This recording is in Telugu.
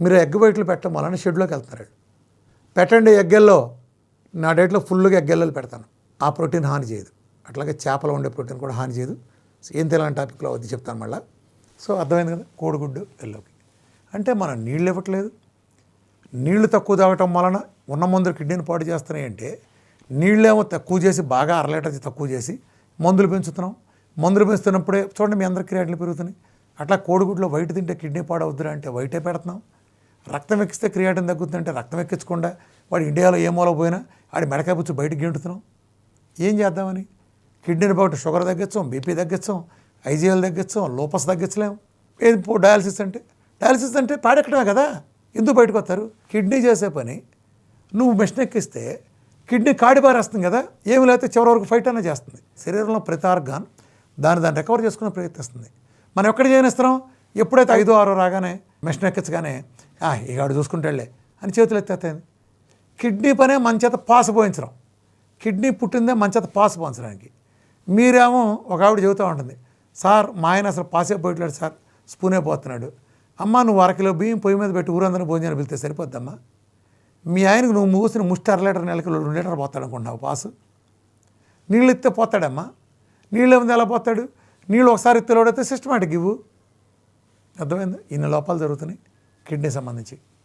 మీరు ఎగ్ వైట్లు పెట్టడం వలన షెడ్లోకి వెళ్తున్నారు. పెట్టండి ఎగ్గెల్లో, నా డైట్లో ఫుల్గా ఎగ్గెల్లో పెడతాను, ఆ ప్రోటీన్ హాని చేయదు. అట్లాగే చేపలో ఉండే ప్రోటీన్ కూడా హాని చేయదు. ఏం తెలియని టాపిక్లో వద్దు చెప్తాను మళ్ళీ. సో అర్థమైంది కదా, కోడిగుడ్డు ఎల్లోకి. అంటే మనం నీళ్ళు ఇవ్వట్లేదు, నీళ్లు తక్కువ తాగటం వలన ఉన్న మందులు కిడ్నీని పాడు చేస్తున్నాయి. అంటే నీళ్ళేమో తక్కువ చేసి, బాగా 1/2 లీటర్ తక్కువ చేసి మందులు పెంచుతున్నాం. మందులు పెంచుతున్నప్పుడే చూడండి మీ అందరి క్రియాటిన్లు పెరుగుతున్నాయి. అట్లా కోడిగుడ్లో వైట్ తింటే కిడ్నీ పాడవుద్దురా అంటే వైటే పెడుతున్నాం. రక్తం ఎక్కిస్తే క్రియాటిన్ తగ్గుతుందంటే రక్తం ఎక్కించకుండా వాడు ఇండియాలో ఏ మూల పోయినా ఆడి మెడకాయ పుచ్చి బయటికి గెంటుతున్నాం. ఏం చేద్దామని? కిడ్నీని బట్టి షుగర్ తగ్గించాం, బీపీ తగ్గించాం, ఐజీఎల్ తగ్గించాం, లోపస్ తగ్గించలేం. ఏది డయాలసిస్ అంటే పాడెక్కడమే కదా, ఎందుకు బయటకు వస్తారు? కిడ్నీ చేసే పని నువ్వు మిషన్ ఎక్కిస్తే కిడ్నీ కాడిపారేస్తుంది కదా, ఏమి లేకపోతే చివరి వరకు ఫైట్ అనే చేస్తుంది. శరీరంలో ప్రతి ఆర్గాన్ దాన్ని రికవర్ చేసుకునే ప్రయత్నిస్తుంది. మనం ఎక్కడ చేయనిస్తున్నాం? ఎప్పుడైతే 5, 6 రాగానే మిషన్ ఎక్కించగానే ఇక ఆడు చూసుకుంటాడులే అని చేతులు ఎత్తేస్తాయి. కిడ్నీ పనే మన చేత పాస్ పోయించడం. కిడ్నీ పుట్టిందే మన చేత పాస్ పోయించడానికి. మీరేమో ఒక ఆవిడ చెబుతూ ఉంటుంది, సార్ మా ఆయన అసలు పాసే పోయట్లేడు సార్, స్పూనే పోతున్నాడు. అమ్మ నువ్వు 1 కిలో బియ్యం పొయ్యి మీద పెట్టి ఊరందరినీ భోజనాలు పిలితే సరిపోద్దమ్మా. మీ ఆయనకు నువ్వు మూసిన ముష్టి 1/2 లీటర్, నెలకి 2 లీటర్ పోతాడు అనుకుంటున్నావు పాసు. నీళ్ళు ఇస్తే పోతాడమ్మా. నీళ్ళు ఏముంది ఎలా పోతాడు? నీళ్ళు ఒకసారి ఇస్తే లోడైతే సిస్టమేటిక్ ఇవ్వు. అర్థమైందా? ఇన్ని లోపాలు జరుగుతున్నాయి కిడ్నీ సంబంధించి.